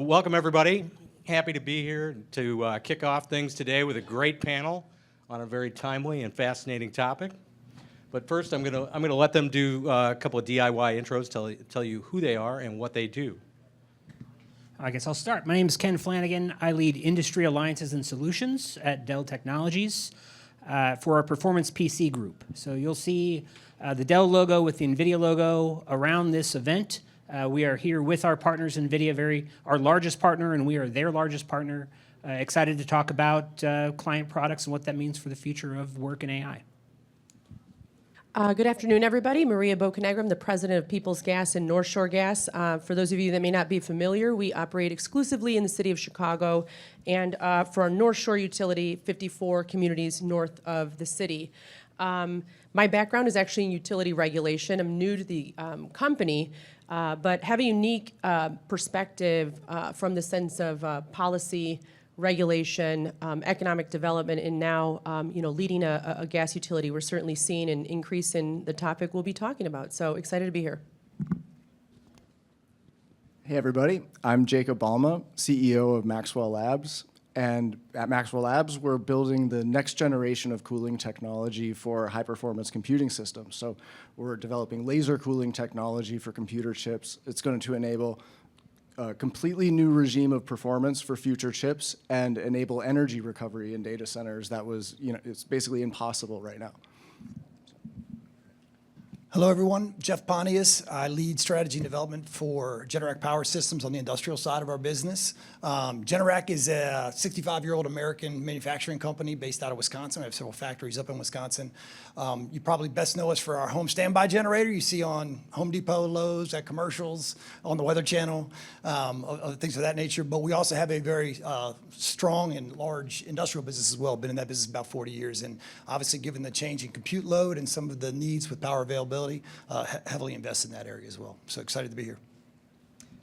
Welcome, everybody. Happy to be here to kick off things today with a great panel on a very timely and fascinating topic. But first, I'm gonna let them do a couple of DIY intros, tell you who they are and what they do. I guess I'll start. My name is Ken Flanagan. I lead Industry Alliances and Solutions at Dell Technologies for our Performance PC group. So you'll see the Dell logo with the NVIDIA logo around this event. We are here with our partners, NVIDIA, our largest partner, and we are their largest partner. Excited to talk about client products and what that means for the future of work in AI. Good afternoon, everybody. Maria Bocanegra. I'm the president of Peoples Gas and North Shore Gas. For those of you that may not be familiar, we operate exclusively in the city of Chicago and for our North Shore utility, 54 communities north of the city. My background is actually in utility regulation. I'm new to the company, but have a unique perspective from the sense of policy, regulation, economic development, and now leading a gas utility. We're certainly seeing an increase in the topic we'll be talking about. So excited to be here. Hey everybody, I'm Jacob Balma, CEO of Maxwell Labs. And at Maxwell Labs, we're building the next generation of cooling technology for high-performance computing systems. So we're developing laser cooling technology for computer chips. It's going to enable a completely new regime of performance for future chips and enable energy recovery in data centers that was, it's basically impossible right now. Hello, everyone. Jeff Pontius. I lead strategy and development for Generac Power Systems on the industrial side of our business. Generac is a 65-year-old American manufacturing company based out of Wisconsin. We have several factories up in Wisconsin. You probably best know us for our home standby generator you see on Home Depot, Lowe's, at commercials, on the Weather Channel, other things of that nature. But we also have a very strong and large industrial business as well. Been in that business about 40 years. And obviously, given the change in compute load and some of the needs with power availability, heavily invest in that area as well. So excited to be here.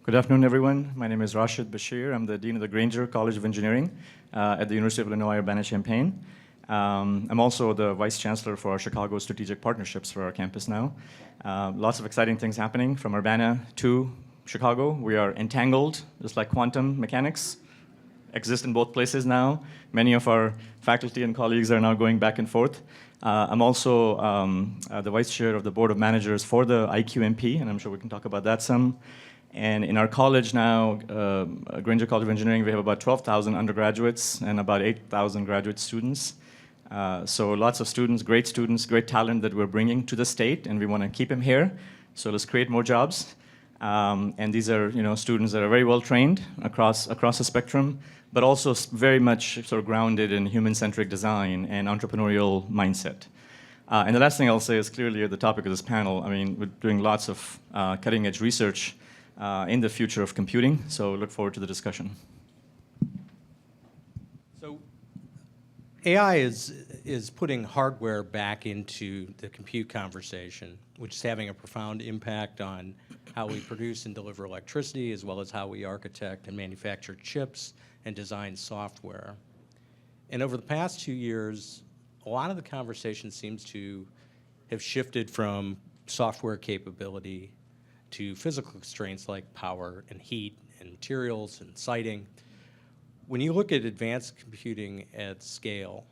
Good afternoon, everyone. My name is Rashid Bashir. I'm the Dean of the Grainger College of Engineering at the University of Illinois Urbana-Champaign. I'm also the Vice Chancellor for our Chicago Strategic Partnerships for our campus now. Lots of exciting things happening from Urbana to Chicago. We are entangled, just like quantum mechanics exist in both places now. Many of our faculty and colleagues are now going back and forth. I'm also the vice chair of the board of managers for the IQMP, and I'm sure we can talk about that some. And in our college now, Grainger College of Engineering, we have about 12,000 undergraduates and about 8,000 graduate students. So lots of students, great talent that we're bringing to the state, and we want to keep them here. So let's create more jobs. And these are students that are very well trained across the spectrum, but also very much sort of grounded in human-centric design and entrepreneurial mindset. And the last thing I'll say is clearly the topic of this panel. I mean, we're doing lots of cutting-edge research in the future of computing, so look forward to the discussion. So AI is putting hardware back into the compute conversation, which is having a profound impact on how we produce and deliver electricity, as well as how we architect and manufacture chips and design software. And over the past 2 years, a lot of the conversation seems to have shifted from software capability to physical constraints like power and heat and materials and siting. When you look at advanced computing at scale,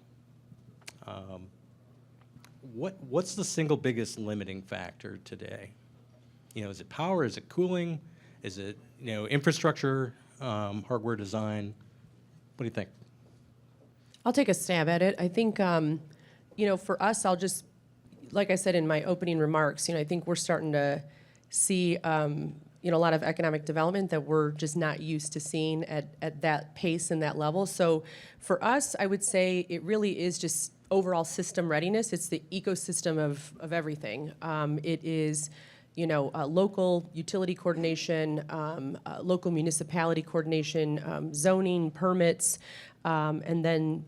what's the single biggest limiting factor today? Is it power? Is it cooling? Is it infrastructure, hardware design? What do you think? I'll take a stab at it. I think, for us, I'll just, like I said in my opening remarks, I think we're starting to see, a lot of economic development that we're just not used to seeing at that pace and that level. So for us, I would say it really is just overall system readiness. It's the ecosystem of everything. It is local utility coordination, local municipality coordination, zoning, permits, and then,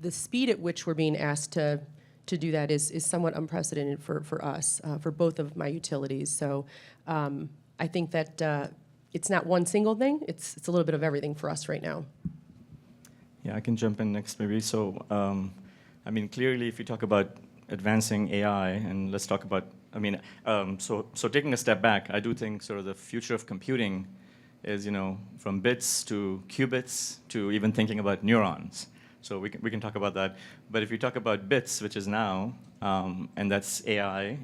the speed at which we're being asked to do that is somewhat unprecedented for us, for both of my utilities. So I think that it's not one single thing. It's a little bit of everything for us right now. Yeah, I can jump in next maybe. So, clearly, if you talk about advancing AI, and let's talk about, so taking a step back, I do think sort of the future of computing is, from bits to qubits to even thinking about neurons. So we can talk about that. But if you talk about bits, which is now, and that's AI,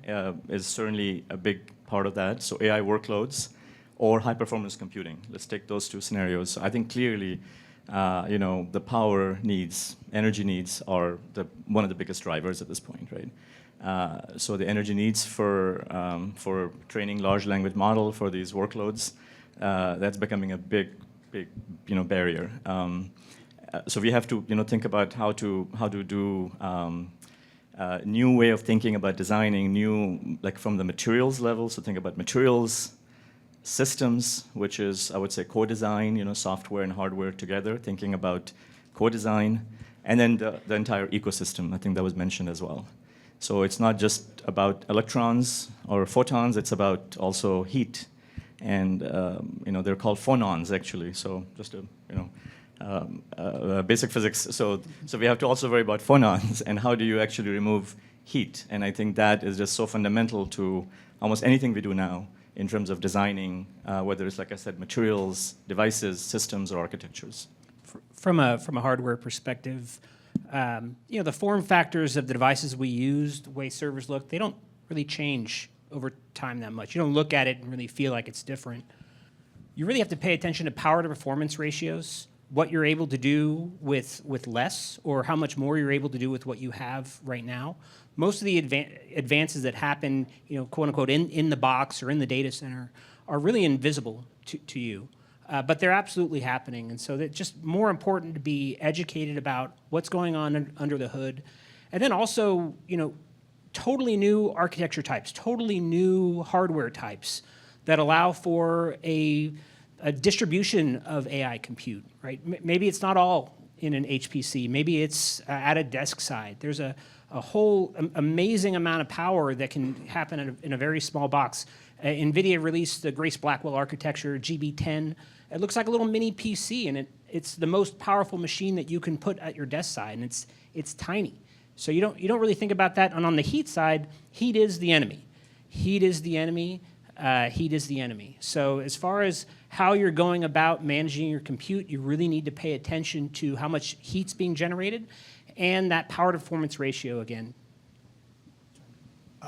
is certainly a big part of that. So AI workloads or high-performance computing. Let's take those two scenarios. So I think clearly, the power needs, energy needs are one of the biggest drivers at this point, right? So the energy needs for training large language model for these workloads, that's becoming a big barrier. So we have to think about how to do new way of thinking about designing new, like from the materials level. So think about materials, systems, which is, I would say, co-design, software and hardware together, thinking about co-design, and then the entire ecosystem. I think that was mentioned as well. So it's not just about electrons or photons, it's about also heat. And they're called phonons, actually. So just basic physics. So we have to also worry about phonons and how do you actually remove heat. And I think that is just so fundamental to almost anything we do now in terms of designing, whether it's, like I said, materials, devices, systems, or architectures. From a hardware perspective, the form factors of the devices we use, the way servers look, they don't really change over time that much. You don't look at it and really feel like it's different. You really have to pay attention to power to performance ratios, what you're able to do with less, or how much more you're able to do with what you have right now. Most of the advances that happen, quote unquote, in the box or in the data center are really invisible to you. But they're absolutely happening. And so it's just more important to be educated about what's going on under the hood. And then also, totally new architecture types, totally new hardware types that allow for a distribution of AI compute, right? Maybe it's not all in an HPC. Maybe it's at a desk side. There's a whole amazing amount of power that can happen in a very small box. NVIDIA released the Grace Blackwell architecture, GB10. It looks like a little mini PC, and it's the most powerful machine that you can put at your desk side, and it's tiny. So you don't really think about that. And on the heat side, heat is the enemy. Heat is the enemy. Heat is the enemy. So as far as how you're going about managing your compute, you really need to pay attention to how much heat's being generated and that power to performance ratio again.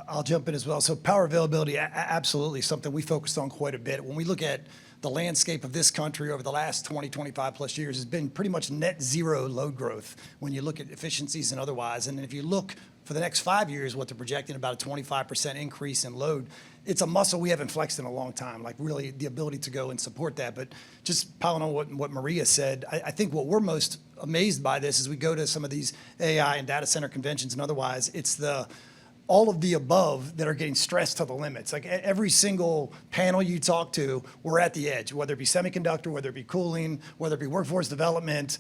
I'll jump in as well. So power availability, absolutely something we focused on quite a bit. When we look at the landscape of this country over the last 20, 25 plus years has been pretty much net zero load growth when you look at efficiencies and otherwise. And if you look for the next 5 years, what they're projecting, about a 25% increase in load, it's a muscle we haven't flexed in a long time, like really the ability to go and support that. But just piling on what Maria said, I think what we're most amazed by this is we go to some of these AI and data center conventions and otherwise, it's all of the above that are getting stressed to the limits. Like every single panel you talk to, we're at the edge, whether it be semiconductor, whether it be cooling, whether it be workforce development,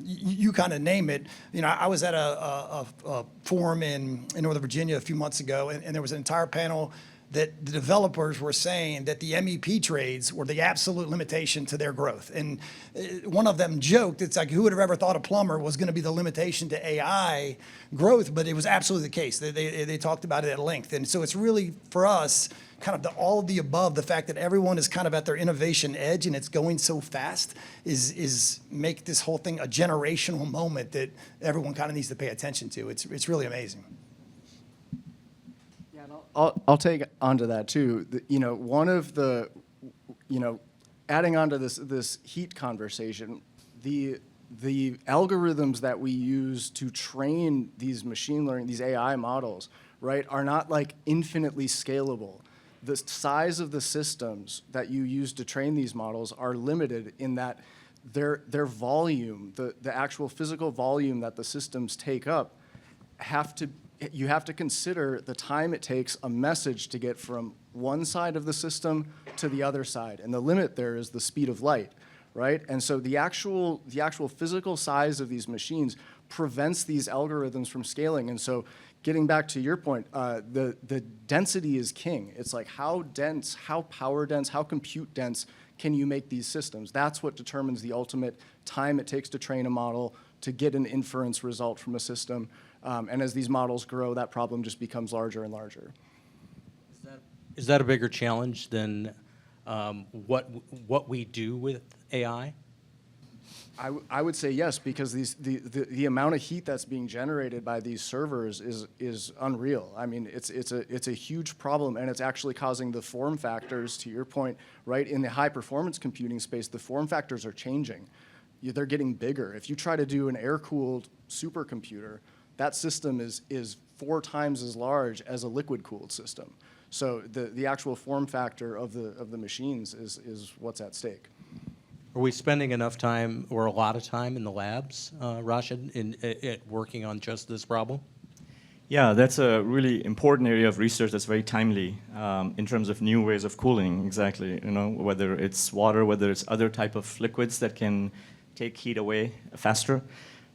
you kind of name it. I was at a forum in Northern Virginia a few months ago, and there was an entire panel that the developers were saying that the MEP trades were the absolute limitation to their growth. And one of them joked, it's like, who would have ever thought a plumber was going to be the limitation to AI growth? But it was absolutely the case. They talked about it at length. And so it's really, for us, kind of all of the above, the fact that everyone is kind of at their innovation edge and it's going so fast is make this whole thing a generational moment that everyone kind of needs to pay attention to. It's really amazing. I'll take onto that too. One of the, adding onto this heat conversation, the algorithms that we use to train these machine learning, these AI models, right, are not like infinitely scalable. The size of the systems that you use to train these models are limited in that their volume, the actual physical volume that the systems take up, you have to consider the time it takes a message to get from one side of the system to the other side. And the limit there is the speed of light, right? And so the actual physical size of these machines prevents these algorithms from scaling. And so getting back to your point, the density is king. It's like how dense, how power dense, how compute dense can you make these systems? That's what determines the ultimate time it takes to train a model, to get an inference result from a system. And as these models grow, that problem just becomes larger and larger. Is that a bigger challenge than what we do with AI? I would say yes, because the amount of heat that's being generated by these servers is unreal. I mean, it's a huge problem, and it's actually causing the form factors, to your point, right? In the high performance computing space, the form factors are changing. They're getting bigger. If you try to do an air-cooled supercomputer, that system is 4 times as large as a liquid-cooled system. So the actual form factor of the machines is what's at stake. Are we spending enough time or a lot of time in the labs, Rashid, at working on just this problem? Yeah, that's a really important area of research that's very timely in terms of new ways of cooling, exactly. You know, whether it's water, whether it's other type of liquids that can take heat away faster.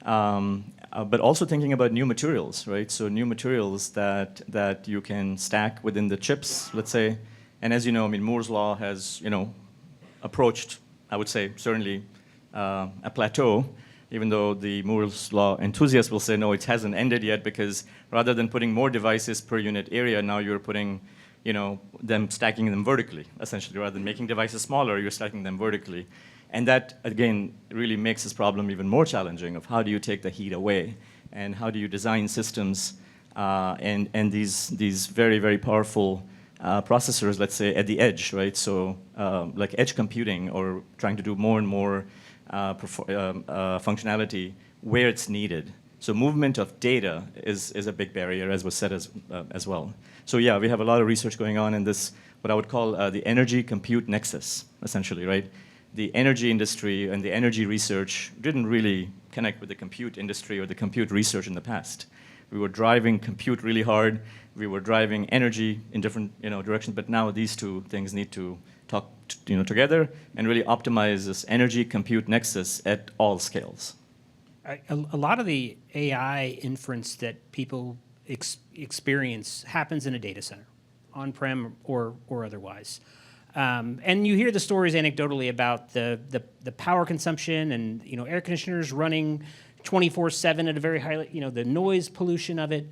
But also thinking about new materials, right? So new materials that you can stack within the chips, let's say. And as you know, I mean, Moore's law has, you know, approached, I would say, certainly a plateau, even though the Moore's law enthusiasts will say, no, it hasn't ended yet, because rather than putting more devices per unit area, now you're putting, you know, stacking them vertically, essentially. Rather than making devices smaller, you're stacking them vertically. And that, again, really makes this problem even more challenging of how do you take the heat away, and how do you design systems and these very, very powerful processors, let's say, at the edge, right? So like edge computing, or trying to do more and more functionality where it's needed. So movement of data is a big barrier, as was said as well. So yeah, we have a lot of research going on in this, what I would call the energy compute nexus, essentially, right? The energy industry and the energy research didn't really connect with the compute industry or the compute research in the past. We were driving compute really hard. We were driving energy in different, you know, directions. But now these two things need to talk, you know, together and really optimize this energy compute nexus at all scales. A lot of the AI inference that people experience happens in a data center, on-prem or otherwise. And you hear the stories anecdotally about the power consumption and, you know, air conditioners running 24/7 at a very high, you know, the noise pollution of it.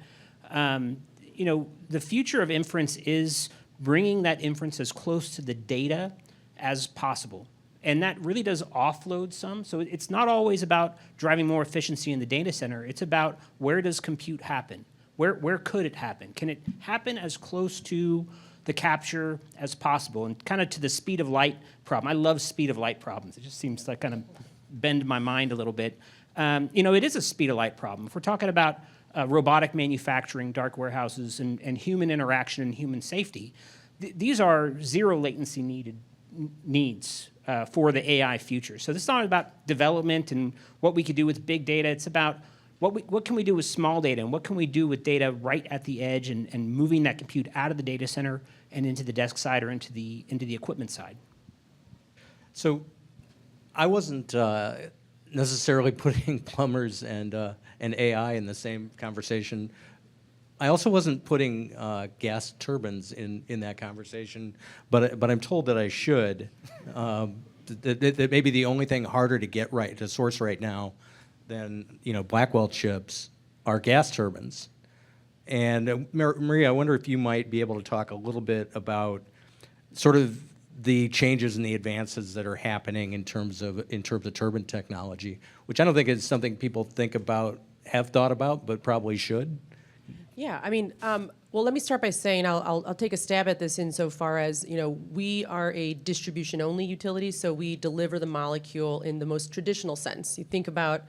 You know, the future of inference is bringing that inference as close to the data as possible. And that really does offload some. So it's not always about driving more efficiency in the data center. It's about, where does compute happen? Where could it happen? Can it happen as close to the capture as possible? And kind of to the speed of light problem. I love speed of light problems. It just seems to kind of bend my mind a little bit. You know, it is a speed of light problem. If we're talking about robotic manufacturing, dark warehouses, and human interaction and human safety, these are zero latency needs for the AI future. So this is not about development and what we could do with big data. It's about what can we do with small data, and what can we do with data right at the edge, and moving that compute out of the data center and into the desk side or into the equipment side. So I wasn't necessarily putting plumbers and AI in the same conversation. I also wasn't putting gas turbines in that conversation, but I'm told that I should. That maybe the only thing harder to get right, to source right now, than, you know, Blackwell chips are gas turbines. And Maria, I wonder if you might be able to talk a little bit about sort of the changes and the advances that are happening in terms of turbine technology, which I don't think is something people think about, have thought about, but probably should. Yeah, I mean, well, let me start by saying I'll take a stab at this insofar as, you know, we are a distribution-only utility, so we deliver the molecule in the most traditional sense. You think about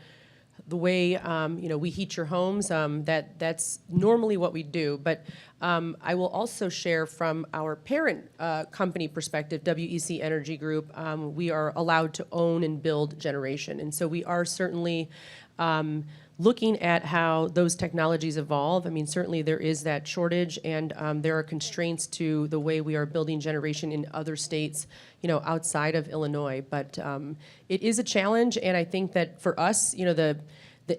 the way, you know, we heat your homes, that's normally what we do. But I will also share from our parent company perspective, WEC Energy Group, we are allowed to own and build generation. And so we are certainly looking at how those technologies evolve. I mean, certainly there is that shortage, and there are constraints to the way we are building generation in other states, you know, outside of Illinois. But it is a challenge, and I think that for us, you know, the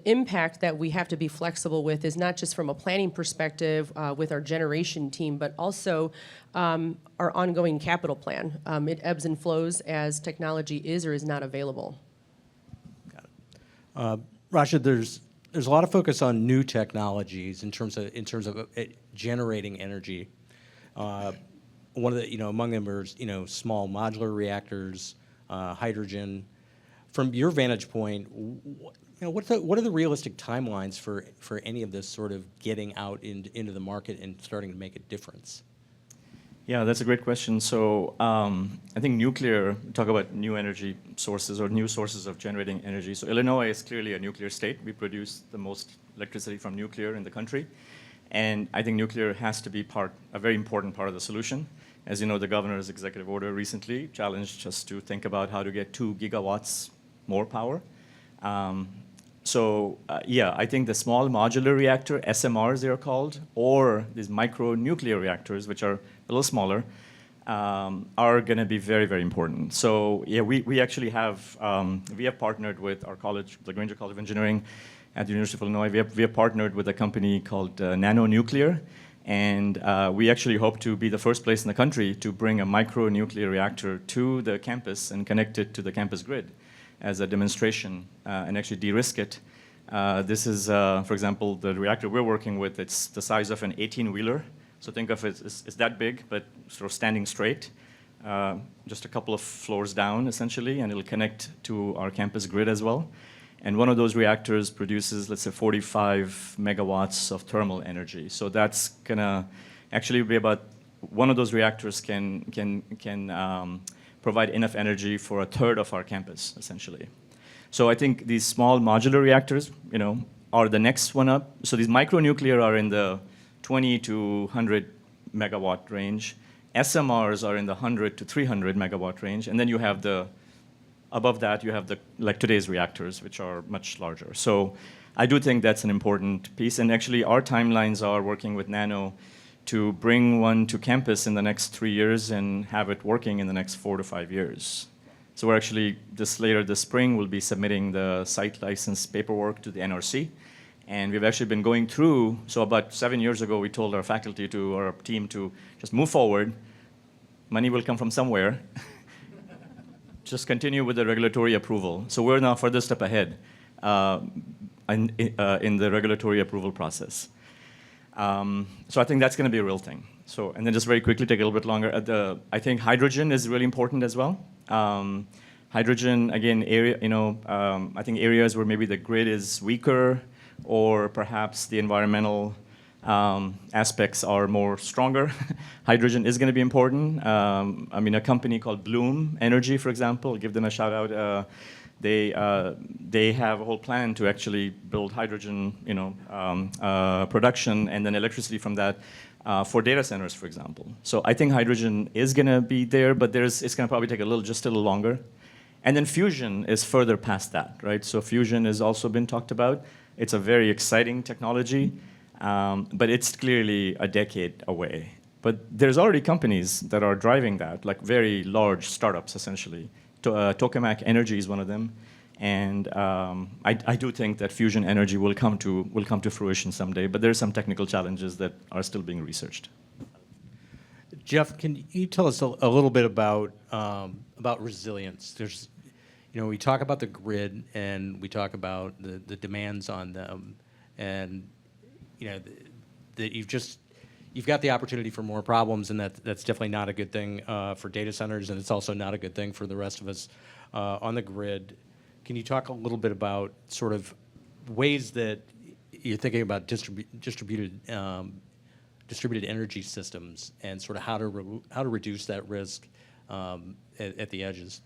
impact that we have to be flexible with is not just from a planning perspective with our generation team, but also our ongoing capital plan. It ebbs and flows as technology is or is not available. Got it. Rashid, there's a lot of focus on new technologies in terms of generating energy. one of the, among them are, small modular reactors, hydrogen. From your vantage point, what are the realistic timelines for any of this sort of getting out into the market and starting to make a difference? Yeah, that's a great question. So I think nuclear, talk about new energy sources or new sources of generating energy. So Illinois is clearly a nuclear state. We produce the most electricity from nuclear in the country. And I think nuclear has to be a very important part of the solution. As you know, the governor's executive order recently challenged us to think about how to get 2 gigawatts more power. Yeah, I think the small modular reactor, SMRs they're called, or these micro nuclear reactors, which are a little smaller, are going to be very, very important. So yeah, we actually have partnered with our college, the Grainger College of Engineering at the University of Illinois. We have partnered with a company called Nano Nuclear, and we actually hope to be the first place in the country to bring a micro nuclear reactor to the campus and connect it to the campus grid as a demonstration and actually de-risk it. This is, for example, the reactor we're working with. It's the size of an 18-wheeler. So think of it as that big, but sort of standing straight, just a couple of floors down, essentially, and it'll connect to our campus grid as well. And one of those reactors produces, let's say, 45 megawatts of thermal energy. So that's going to actually be about, one of those reactors can provide enough energy for a third of our campus, essentially. So I think these small modular reactors, are the next one up. So these micronuclear are in the 20 to 100 megawatt range. SMRs are in the 100 to 300 megawatt range. And then you have above that, you have like today's reactors, which are much larger. So I do think that's an important piece. And actually, our timelines are working with Nano to bring one to campus in the next 3 years and have it working in the next 4 to 5 years. So we're actually, later this spring, we'll be submitting the site license paperwork to the NRC. And we've actually been going through, so about 7 years ago, we told our faculty or our team to just move forward. Money will come from somewhere. Just continue with the regulatory approval. So we're now further step ahead in the regulatory approval process. So I think that's going to be a real thing. So, and then just very quickly, take a little bit longer. I think hydrogen is really important as well. Hydrogen, again, I think areas where maybe the grid is weaker, or perhaps the environmental aspects are more stronger. Hydrogen is going to be important. A company called Bloom Energy, for example, give them a shout out. They have a whole plan to actually build hydrogen, production and then electricity from that for data centers, for example. So I think hydrogen is going to be there, but it's going to probably take just a little longer. And then fusion is further past that, right? So fusion has also been talked about. It's a very exciting technology, but it's clearly a decade away. But there's already companies that are driving that, like very large startups, essentially. Tokamak Energy is one of them, and I do think that fusion energy will come to fruition someday. But there are some technical challenges that are still being researched. Jeff, can you tell us a little bit about resilience? There's, we talk about the grid and we talk about the demands on them, and that you've got the opportunity for more problems, and that's definitely not a good thing for data centers, and it's also not a good thing for the rest of us on the grid. Can you talk a little bit about sort of ways that you're thinking about distributed energy systems and sort of how to reduce that risk at the edges?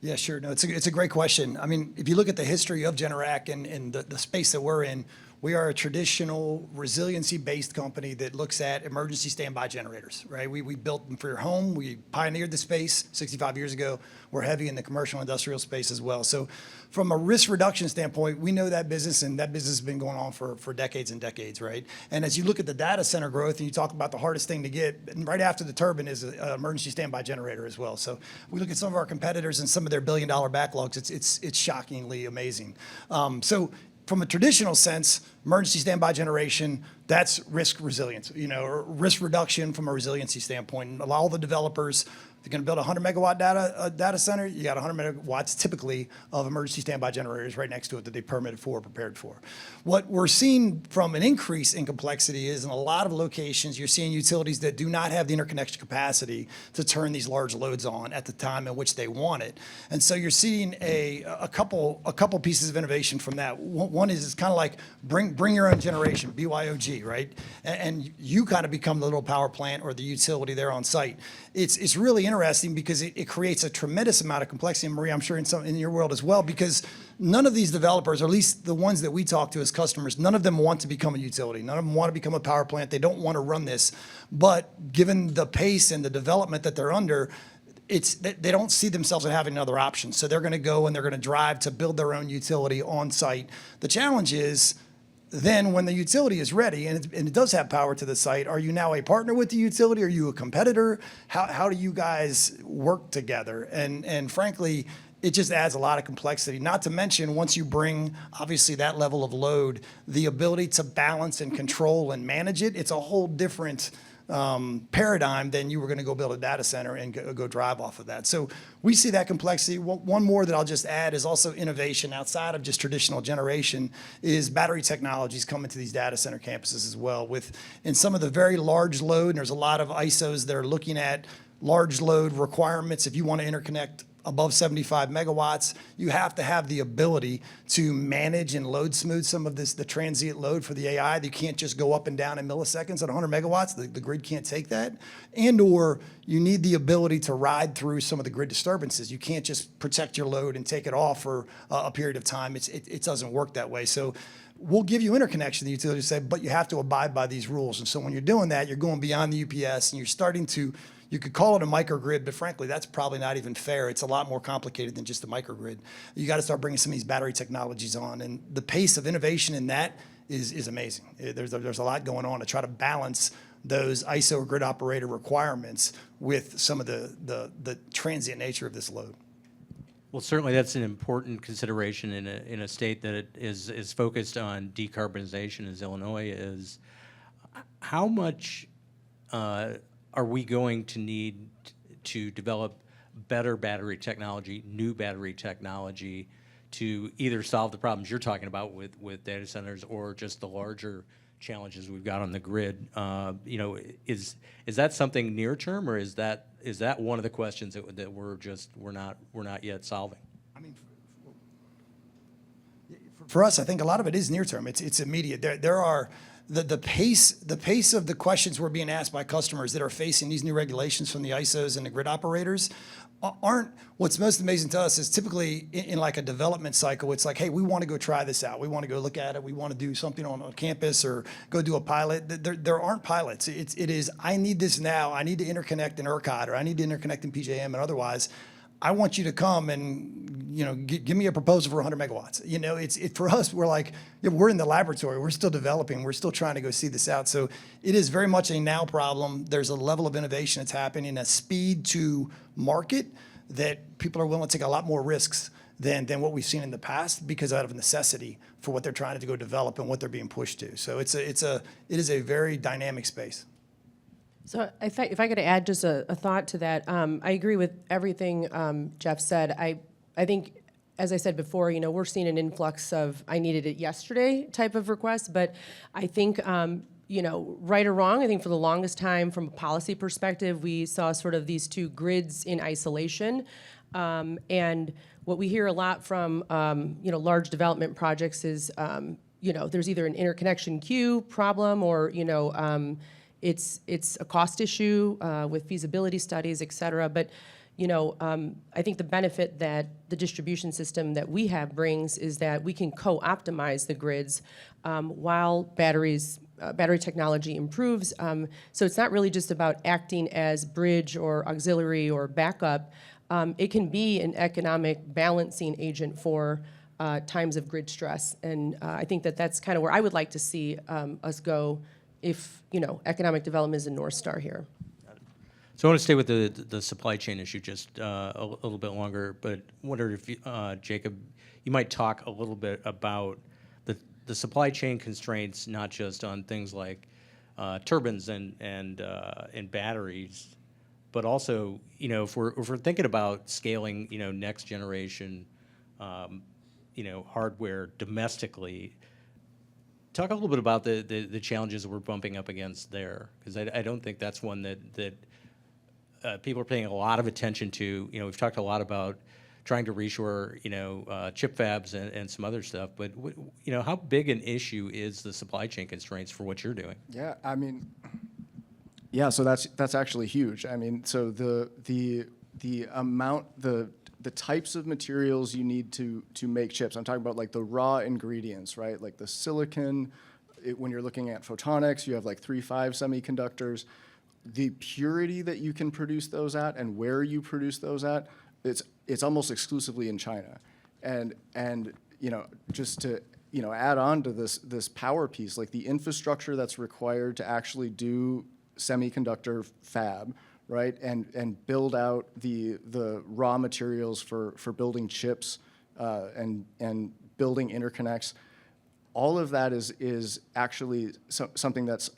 Yeah, sure. No, it's a great question. I mean, if you look at the history of Generac and the space that we're in, we are a traditional resiliency-based company that looks at emergency standby generators, right? We built them for your home. We pioneered the space 65 years ago. We're heavy in the commercial industrial space as well. So from a risk reduction standpoint, we know that business, and that business has been going on for decades and decades, right? And as you look at the data center growth and you talk about the hardest thing to get, and right after the turbine is an emergency standby generator as well. So we look at some of our competitors and some of their billion-dollar backlogs, it's shockingly amazing. So from a traditional sense, emergency standby generation, that's risk resilience, or risk reduction from a resiliency standpoint. And all the developers, you're going to build a 100 megawatt data center, you got 100 megawatts typically of emergency standby generators right next to it that they permitted for, prepared for. What we're seeing from an increase in complexity is in a lot of locations, you're seeing utilities that do not have the interconnection capacity to turn these large loads on at the time in which they want it. And so you're seeing a couple pieces of innovation from that. One is it's kind of like bring your own generation, BYOG, right? And you kind of become the little power plant or the utility there on site. It's really interesting because it creates a tremendous amount of complexity. And Maria, I'm sure in your world as well, because none of these developers, or at least the ones that we talk to as customers, none of them want to become a utility. None of them want to become a power plant. They don't want to run this. But given the pace and the development that they're under, they don't see themselves as having another option. So they're going to go and they're going to drive to build their own utility on site. The challenge is then when the utility is ready and it does have power to the site, are you now a partner with the utility? Are you a competitor? How do you guys work together? And frankly, it just adds a lot of complexity. Not to mention, once you bring, obviously, that level of load, the ability to balance and control and manage it, it's a whole different paradigm than you were going to go build a data center and go drive off of that. So we see that complexity. One more that I'll just add is also innovation outside of just traditional generation is battery technologies coming to these data center campuses as well. In some of the very large load, and there's a lot of ISOs that are looking at large load requirements. If you want to interconnect above 75 megawatts, you have to have the ability to manage and load smooth some of the transient load for the AI. You can't just go up and down in milliseconds at 100 megawatts. The grid can't take that. And or you need the ability to ride through some of the grid disturbances. You can't just protect your load and take it off for a period of time. It doesn't work that way. So we'll give you interconnection, the utility say, but you have to abide by these rules. And so when you're doing that, you're going beyond the UPS and you're starting to, you could call it a microgrid, but frankly, that's probably not even fair. It's a lot more complicated than just a microgrid. You got to start bringing some of these battery technologies on, and the pace of innovation in that is amazing. There's a lot going on to try to balance those ISO grid operator requirements with some of the transient nature of this load. Well, certainly that's an important consideration in a state that is focused on decarbonization, as Illinois is. How much are we going to need to develop better battery technology, new battery technology, to either solve the problems you're talking about with data centers or just the larger challenges we've got on the grid? Is that something near term, or is that one of the questions that we're not yet solving? I mean, for us, I think a lot of it is near term. It's immediate. There are the pace of the questions we're being asked by customers that are facing these new regulations from the ISOs and the grid operators aren't. What's most amazing to us is typically in like a development cycle, it's like, hey, we want to go try this out. We want to go look at it. We want to do something on campus or go do a pilot. There aren't pilots. It is, I need this now. I need to interconnect in ERCOT, or I need to interconnect in PJM, and otherwise, I want you to come and, give me a proposal for 100 megawatts. For us, we're like, we're in the laboratory. We're still developing. We're still trying to go see this out. So it is very much a now problem. There's a level of innovation that's happening, a speed to market that people are willing to take a lot more risks than what we've seen in the past because out of necessity for what they're trying to go develop and what they're being pushed to. So it is a very dynamic space. So if I could add just a thought to that, I agree with everything Jeff said. I think, as I said before, we're seeing an influx of I needed it yesterday type of requests, but I think, right or wrong, I think for the longest time from a policy perspective, we saw sort of these two grids in isolation. And what we hear a lot from, large development projects is, there's either an interconnection queue problem or, it's a cost issue with feasibility studies, et cetera. But, I think the benefit that the distribution system that we have brings is that we can co-optimize the grids while battery technology improves. So it's not really just about acting as bridge or auxiliary or backup. It can be an economic balancing agent for times of grid stress. And I think that's kind of where I would like to see us go if, economic development is a North Star here. So I want to stay with the supply chain issue just a little bit longer, but wondered if, Jacob, you might talk a little bit about the supply chain constraints, not just on things like turbines and batteries, but also, you know, if we're thinking about scaling, you know, next generation, you know, hardware domestically, talk a little bit about the challenges that we're bumping up against there, because I don't think that's one that people are paying a lot of attention to. You know, we've talked a lot about trying to reshore, you know, chip fabs and some other stuff, but you know, how big an issue is the supply chain constraints for what you're doing? Yeah, I mean, yeah, so that's actually huge. I mean, so the amount, the types of materials you need to make chips. I'm talking about like the raw ingredients, right? Like the silicon. When you're looking at photonics, you have like 3-5 semiconductors. The purity that you can produce those at and where you produce those at, it's almost exclusively in China. And you know, just to, you know, add on to this power piece, like the infrastructure that's required to actually do semiconductor fab, right, and build out the raw materials for building chips and building interconnects, all of that is actually something that's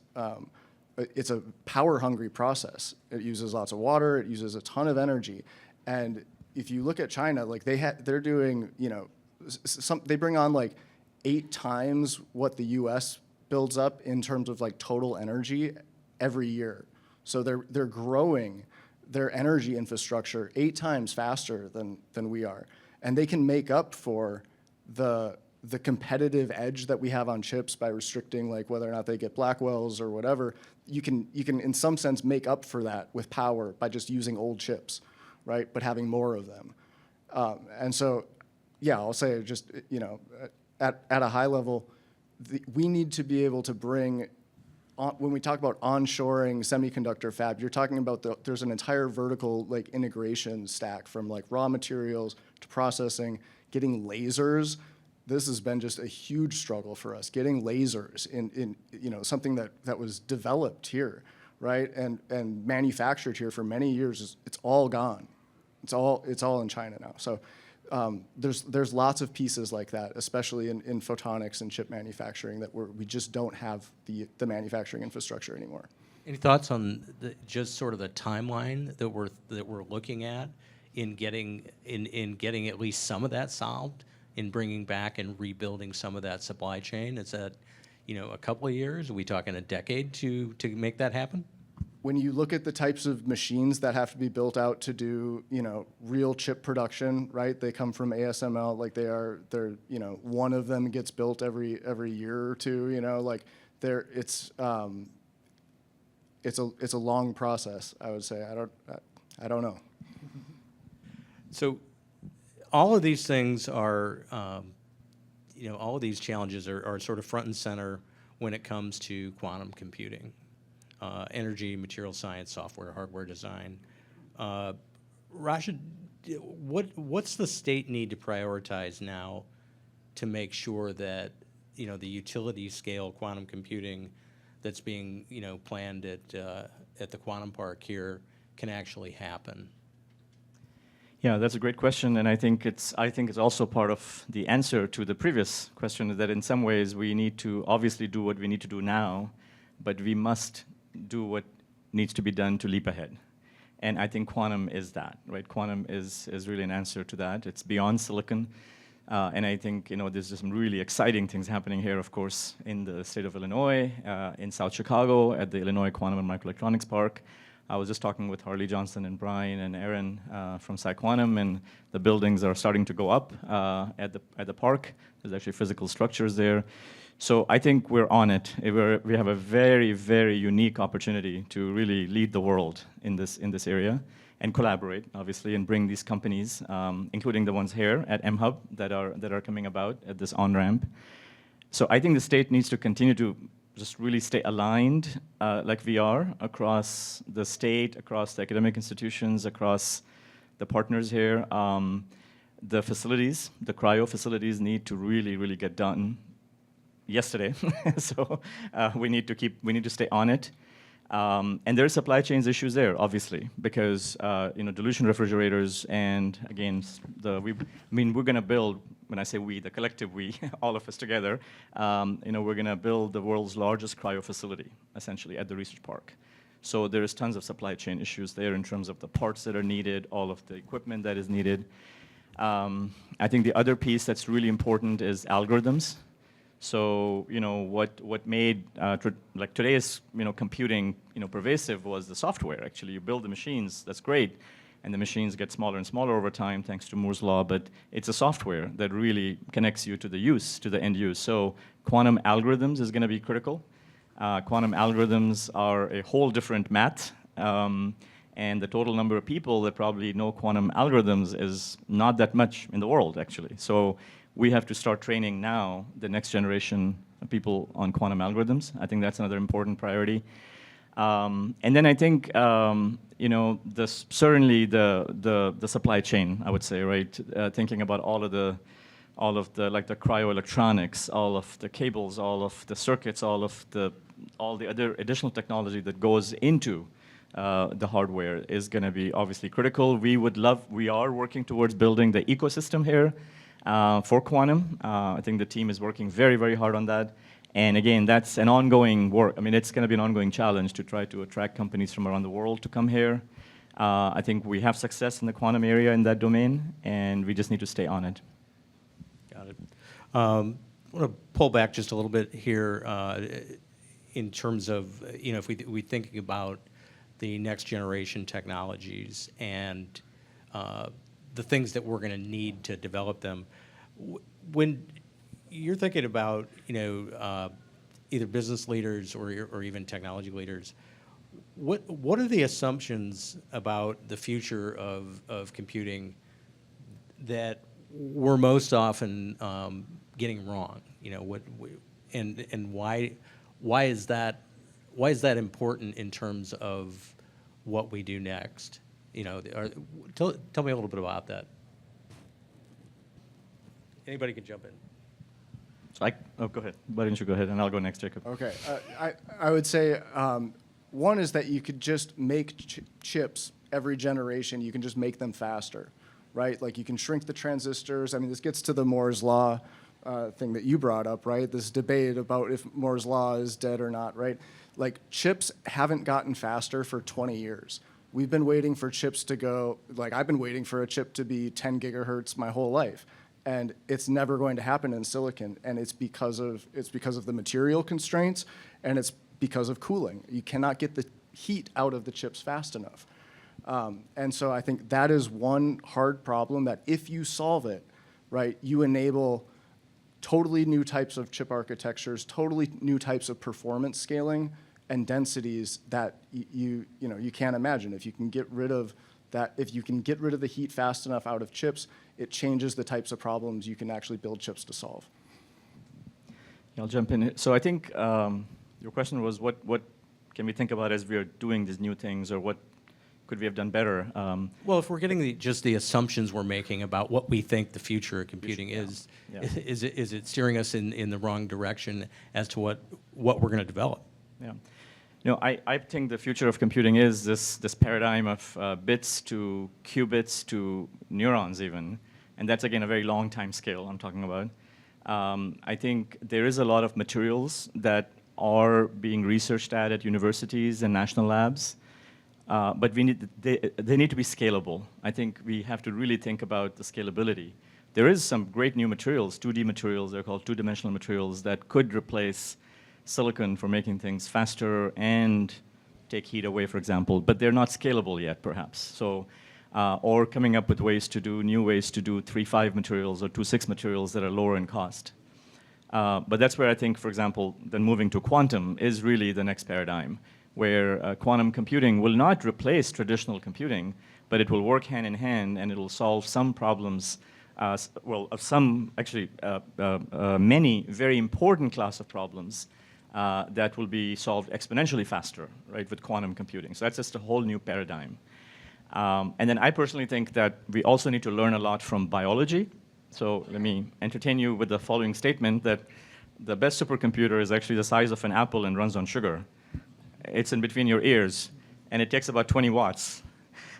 it's a power-hungry process. It uses lots of water. It uses a ton of energy, and if you look at China, like they're doing, you know, they bring on like 8 times what the U.S. builds up in terms of like total energy every year. So they're growing their energy infrastructure 8 times faster than we are, and they can make up for the competitive edge that we have on chips by restricting like whether or not they get Blackwells or whatever. You can in some sense make up for that with power by just using old chips, right? But having more of them, and so yeah, I'll say just, you know, at a high level, we need to be able to bring. When we talk about onshoring semiconductor fab, you're talking about there's an entire vertical like integration stack from like raw materials to processing, getting lasers. This has been just a huge struggle for us, getting lasers in you know, something that was developed here, right, and manufactured here for many years. It's all gone. It's all in China now. So there's lots of pieces like that, especially in photonics and chip manufacturing, that we just don't have the manufacturing infrastructure anymore. Any thoughts on just sort of the timeline that we're looking at in getting at least some of that solved, in bringing back and rebuilding some of that supply chain? Is that, you know, a couple of years? Are we talking a decade to make that happen? When you look at the types of machines that have to be built out to do, you know, real chip production, right? They come from ASML, like they're, you know, one of them gets built every year or two, you know, like it's a long process, I would say. I don't know. So all of these things are, you know, all of these challenges are sort of front and center when it comes to quantum computing. Energy, material science, software, hardware design. Rashid, what's the state need to prioritize now to make sure that, you know, the utility scale quantum computing that's being, you know, planned at the Quantum Park here can actually happen? Yeah, that's a great question, and I think it's also part of the answer to the previous question, that in some ways we need to obviously do what we need to do now, but we must do what needs to be done to leap ahead. And I think quantum is that, right? Quantum is really an answer to that. It's beyond silicon. And I think, you know, there's just some really exciting things happening here, of course, in the state of Illinois, in South Chicago, at the Illinois Quantum and Microelectronics Park. I was just talking with Harley Johnson and Brian and Aaron from PsiQuantum, and the buildings are starting to go up at the park. There's actually physical structures there. So I think we're on it. We have a very, very unique opportunity to really lead the world in this area and collaborate, obviously, and bring these companies, including the ones here at mHUB that are coming about at this on-ramp. So I think the state needs to continue to just really stay aligned like we are across the state, across the academic institutions, across the partners here. The facilities, the cryo facilities need to really, really get done yesterday. So we need to stay on it. And there are supply chains issues there, obviously, because you know, dilution refrigerators, and again, we're going to build. When I say we, the collective we, all of us together, you know, we're going to build the world's largest cryo facility, essentially, at the research park. So there is tons of supply chain issues there in terms of the parts that are needed, all of the equipment that is needed. I think the other piece that's really important is algorithms. So what made like today's computing pervasive was the software. Actually, you build the machines, that's great, and the machines get smaller and smaller over time thanks to Moore's law. But it's a software that really connects you to the end use. So quantum algorithms is going to be critical. Quantum algorithms are a whole different math. And the total number of people that probably know quantum algorithms is not that much in the world, actually. So we have to start training now the next generation of people on quantum algorithms. I think that's another important priority. And then I think certainly the supply chain, I would say, right? Thinking about all of the like the cryoelectronics, all of the cables, all of the circuits, all the other additional technology that goes into the hardware is going to be obviously critical. We are working towards building the ecosystem here for quantum. I think the team is working very, very hard on that. And again, that's an ongoing work. I mean, it's going to be an ongoing challenge to try to attract companies from around the world to come here. I think we have success in the quantum area in that domain, and we just need to stay on it. Got it. I want to pull back just a little bit here in terms of, if we thinking about the next generation technologies and the things that we're going to need to develop them. When you're thinking about, either business leaders or even technology leaders, what are the assumptions about the future of computing that we're most often getting wrong? And why is that important in terms of what we do next? Tell me a little bit about that. Anybody can jump in. So go ahead. Why don't you go ahead, and I'll go next, Jacob. Okay. I would say one is that you could just make chips every generation. You can just make them faster, right? Like you can shrink the transistors. I mean, this gets to the Moore's law thing that you brought up, right? This debate about if Moore's law is dead or not, right? Like chips haven't gotten faster for 20 years. We've been waiting for chips to go, like I've been waiting for a chip to be 10 gigahertz my whole life. And it's never going to happen in silicon, and it's because of the material constraints, and it's because of cooling. You cannot get the heat out of the chips fast enough. And so I think that is one hard problem that if you solve it, right, you enable totally new types of chip architectures, totally new types of performance scaling and densities that you can't imagine. If you can get rid of that, if you can get rid of the heat fast enough out of chips, it changes the types of problems you can actually build chips to solve. Yeah, I'll jump in. So I think your question was what can we think about as we are doing these new things, or what could we have done better? Well, if we're getting just the assumptions we're making about what we think the future of computing is, Yeah. is it steering us in the wrong direction as to what we're going to develop? Yeah. I think the future of computing is this paradigm of bits to qubits to neurons even. And that's, again, a very long time scale I'm talking about. I think there is a lot of materials that are being researched at universities and national labs. But they need to be scalable. I think we have to really think about the scalability. There is some great new materials, 2D materials, they're called two-dimensional materials, that could replace silicon for making things faster and take heat away, for example, but they're not scalable yet, perhaps. So, or coming up with new ways to do 3.5 materials or 2.6 materials that are lower in cost. But that's where I think, for example, then moving to quantum is really the next paradigm, where quantum computing will not replace traditional computing, but it will work hand in hand, and it will solve some problems, many very important class of problems that will be solved exponentially faster, right, with quantum computing. So that's just a whole new paradigm. And then I personally think that we also need to learn a lot from biology. So let me entertain you with the following statement that the best supercomputer is actually the size of an apple and runs on sugar. It's in between your ears, and it takes about 20 watts.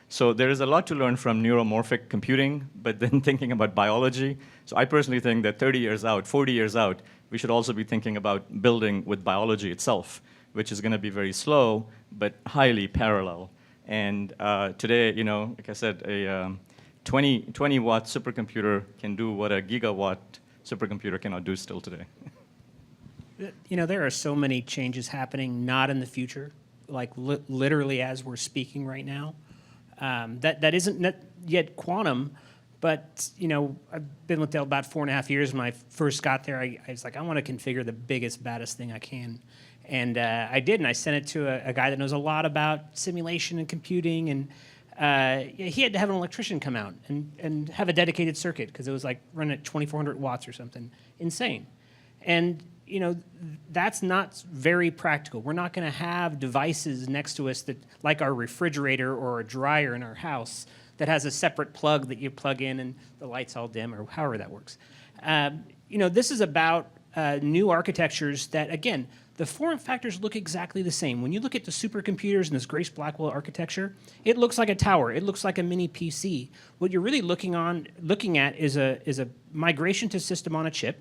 So there is a lot to learn from neuromorphic computing, but then thinking about biology. So I personally think that 30 years out, 40 years out, we should also be thinking about building with biology itself, which is going to be very slow, but highly parallel. And today, like I said, a 20-watt supercomputer can do what a gigawatt supercomputer cannot do still today. There are so many changes happening, not in the future, like literally as we're speaking right now. That isn't yet quantum, but I've been with Dell about 4.5 years. When I first got there, I was like, I want to configure the biggest, baddest thing I can. And I did, and I sent it to a guy that knows a lot about simulation and computing, and he had to have an electrician come out and have a dedicated circuit, because it was like running at 2,400 watts or something, insane. And that's not very practical. We're not going to have devices next to us that, like our refrigerator or a dryer in our house, that has a separate plug that you plug in and the lights all dim, or however that works. This is about new architectures that, again, the form factors look exactly the same. When you look at the supercomputers in this Grace Blackwell architecture, it looks like a tower. It looks like a mini PC. What you're really looking at is a migration to system on a chip.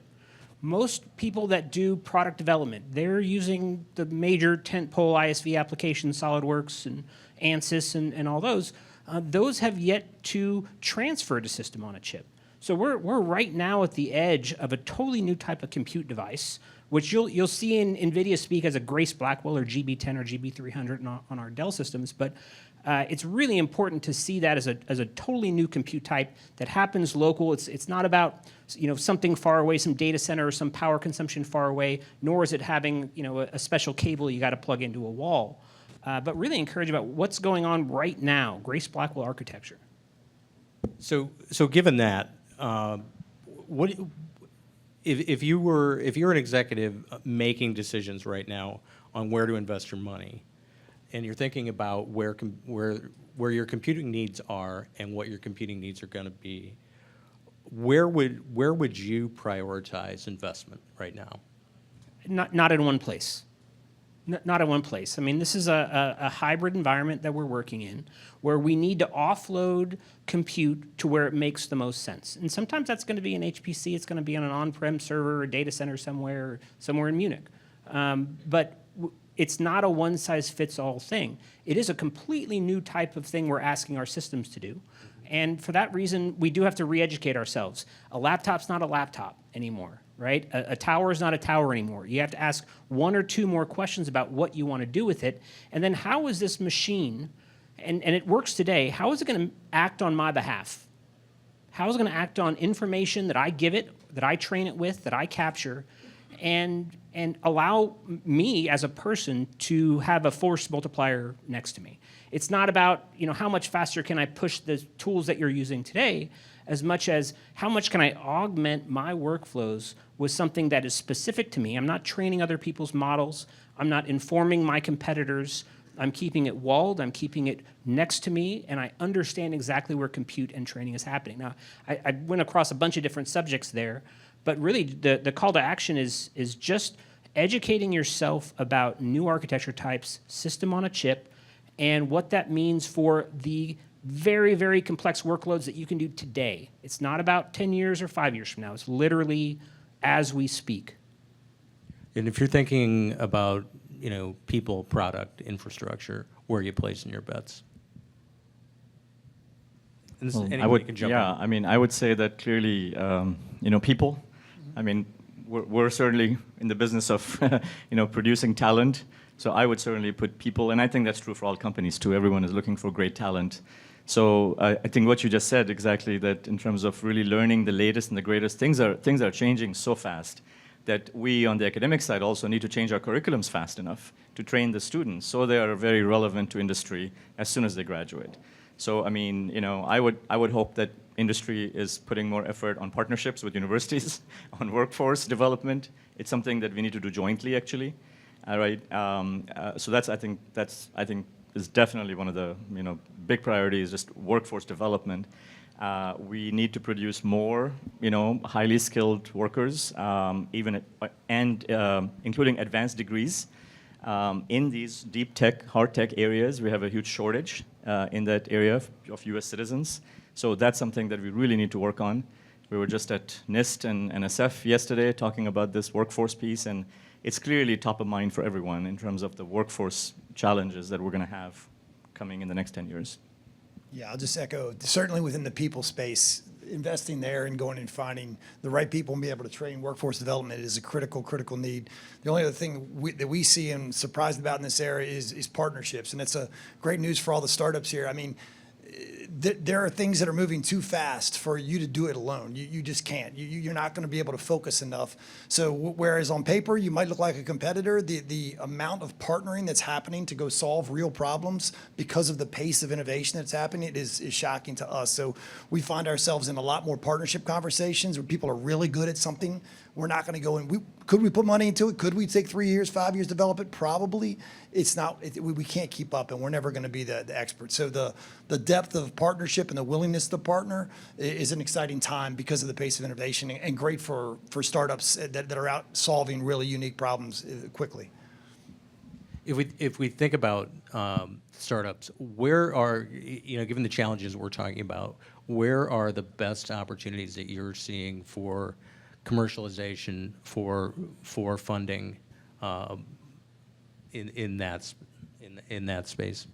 Most people that do product development, they're using the major tentpole ISV applications, SolidWorks and ANSYS and all those. Those have yet to transfer to system on a chip. So we're right now at the edge of a totally new type of compute device, which you'll see in NVIDIA speak as a Grace Blackwell or GB10 or GB300 on our Dell systems. But it's really important to see that as a totally new compute type that happens local. It's not about something far away, some data center or some power consumption far away, nor is it having a special cable you got to plug into a wall. But really encouraged about what's going on right now, Grace Blackwell architecture. So given that, what if you're an executive making decisions right now on where to invest your money, and you're thinking about where your computing needs are and what your computing needs are going to be, where would you prioritize investment right now? Not in one place. Not in one place. I mean, this is a hybrid environment that we're working in, where we need to offload compute to where it makes the most sense. And sometimes that's going to be an HPC. It's going to be on an on-prem server or data center somewhere in Munich. But it's not a one-size-fits-all thing. It is a completely new type of thing we're asking our systems to do. And for that reason, we do have to re-educate ourselves. A laptop's not a laptop anymore, right? A tower is not a tower anymore. You have to ask one or two more questions about what you want to do with it. And then how is this machine, and it works today, how is it going to act on my behalf? How is it going to act on information that I give it, that I train it with, that I capture, and allow me as a person to have a force multiplier next to me? It's not about how much faster can I push the tools that you're using today, as much as how much can I augment my workflows with something that is specific to me. I'm not training other people's models. I'm not informing my competitors. I'm keeping it walled. I'm keeping it next to me, and I understand exactly where compute and training is happening. Now, I went across a bunch of different subjects there, but really the call to action is just educating yourself about new architecture types, system on a chip, and what that means for the very, very complex workloads that you can do today. It's not about 10 years or 5 years from now. It's literally as we speak. And if you're thinking about people, product, infrastructure, where are you placing your bets? And this, anybody can jump in. I would say that clearly, people. I mean, we're certainly in the business of, producing talent. So I would certainly put people, and I think that's true for all companies too. Everyone is looking for great talent. So I think what you just said exactly, that in terms of really learning the latest and the greatest, things are changing so fast that we on the academic side also need to change our curriculums fast enough to train the students so they are very relevant to industry as soon as they graduate. So I mean, I would hope that industry is putting more effort on partnerships with universities, on workforce development. It's something that we need to do jointly, actually. All right. So I think is definitely one of the big priorities, just workforce development. We need to produce more highly skilled workers, including advanced degrees. In these deep tech, hard tech areas, we have a huge shortage in that area of U.S. citizens. So that's something that we really need to work on. We were just at NIST and NSF yesterday talking about this workforce piece, and it's clearly top of mind for everyone in terms of the workforce challenges that we're going to have coming in the next 10 years. Yeah, I'll just echo, certainly within the people space, investing there and going and finding the right people and be able to train workforce development is a critical need. The only other thing that we see and surprised about in this area is partnerships, and it's a great news for all the startups here. I mean, there are things that are moving too fast for you to do it alone. You just can't. You're not going to be able to focus enough. So whereas on paper you might look like a competitor, the amount of partnering that's happening to go solve real problems because of the pace of innovation that's happening is shocking to us. So we find ourselves in a lot more partnership conversations where people are really good at something. We're not going to go in. Could we put money into it? Could we take 3 years, 5 years to develop it? Probably. It's not. We can't keep up, and we're never going to be the expert. So the depth of partnership and the willingness to partner is an exciting time because of the pace of innovation, and great for startups that are out solving really unique problems quickly. If we think about startups, where are, given the challenges we're talking about, where are the best opportunities that you're seeing for commercialization, for funding in that space?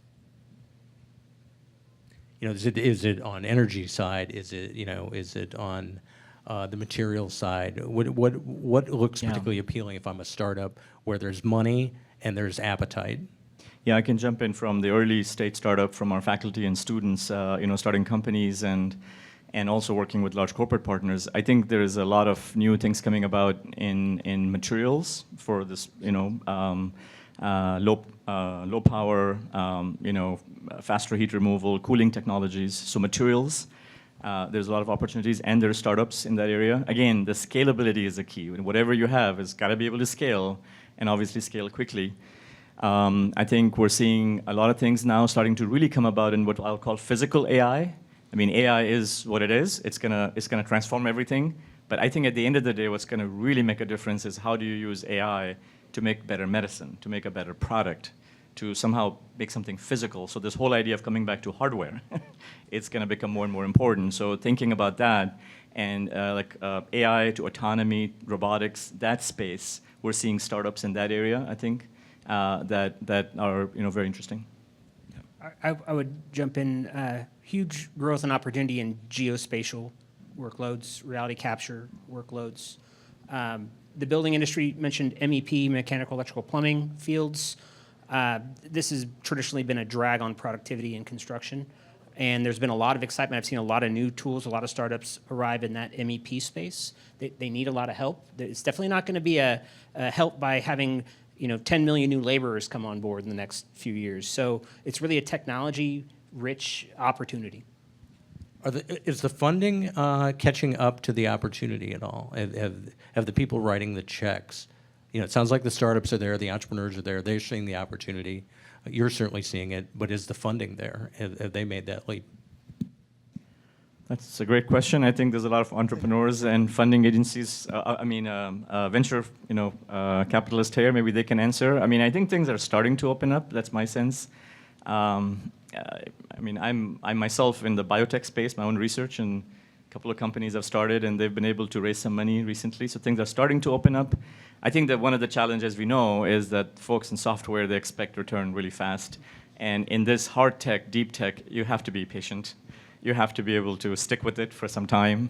Is it on energy side? Is it on the material side? What looks particularly appealing if I'm a startup where there's money and there's appetite? Yeah, I can jump in from the early stage startup, from our faculty and students, starting companies and also working with large corporate partners. I think there is a lot of new things coming about in materials for this, low power, faster heat removal, cooling technologies. So materials, there's a lot of opportunities, and there are startups in that area. Again, the scalability is the key. Whatever you have has got to be able to scale, and obviously scale quickly. I think we're seeing a lot of things now starting to really come about in what I'll call physical AI. I mean, AI is what it is. It's gonna transform everything. But I think at the end of the day, what's gonna really make a difference is how do you use AI to make better medicine, to make a better product, to somehow make something physical. So this whole idea of coming back to hardware, it's gonna become more and more important. So thinking about that, and AI to autonomy, robotics, that space, we're seeing startups in that area, I think, that are very interesting. I would jump in. Huge growth and opportunity in geospatial workloads, reality capture workloads. The building industry mentioned MEP, mechanical, electrical, plumbing fields. This has traditionally been a drag on productivity in construction, and there's been a lot of excitement. I've seen a lot of new tools, a lot of startups arrive in that MEP space. They need a lot of help. It's definitely not going to be a help by having 10 million new laborers come on board in the next few years. So it's really a technology-rich opportunity. Is the funding catching up to the opportunity at all? Have the people writing the checks? It sounds like the startups are there, the entrepreneurs are there, they're seeing the opportunity. You're certainly seeing it, but is the funding there? Have they made that leap? That's a great question. I think there's a lot of entrepreneurs and funding agencies. Venture, capitalists here. Maybe they can answer. I think things are starting to open up. That's my sense. I'm myself in the biotech space, my own research, and a couple of companies I've started, and they've been able to raise some money recently. So things are starting to open up. I think that one of the challenges we know is that folks in software, they expect return really fast. And in this hard tech, deep tech, you have to be patient. You have to be able to stick with it for some time.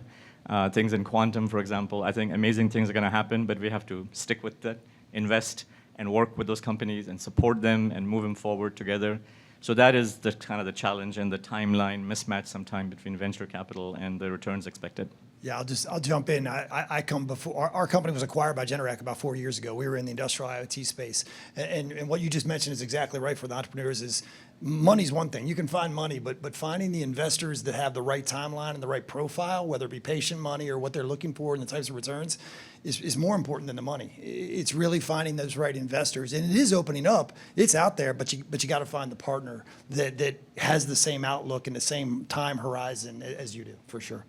Things in quantum, for example, I think amazing things are going to happen, but we have to stick with that, invest, and work with those companies and support them and move them forward together. So that is the kind of the challenge and the timeline mismatch sometime between venture capital and the returns expected. Yeah, I'll jump in. I come before, our company was acquired by Generac about 4 years ago. We were in the industrial IoT space. And what you just mentioned is exactly right for the entrepreneurs is money's one thing. You can find money, but finding the investors that have the right timeline and the right profile, whether it be patient money or what they're looking for and the types of returns, is more important than the money. It's really finding those right investors. And it is opening up. It's out there, but you got to find the partner that has the same outlook and the same time horizon as you do, for sure.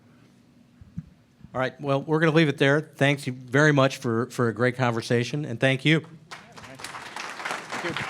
All right, well, we're going to leave it there. Thanks you very much for a great conversation, and thank you. Thank you.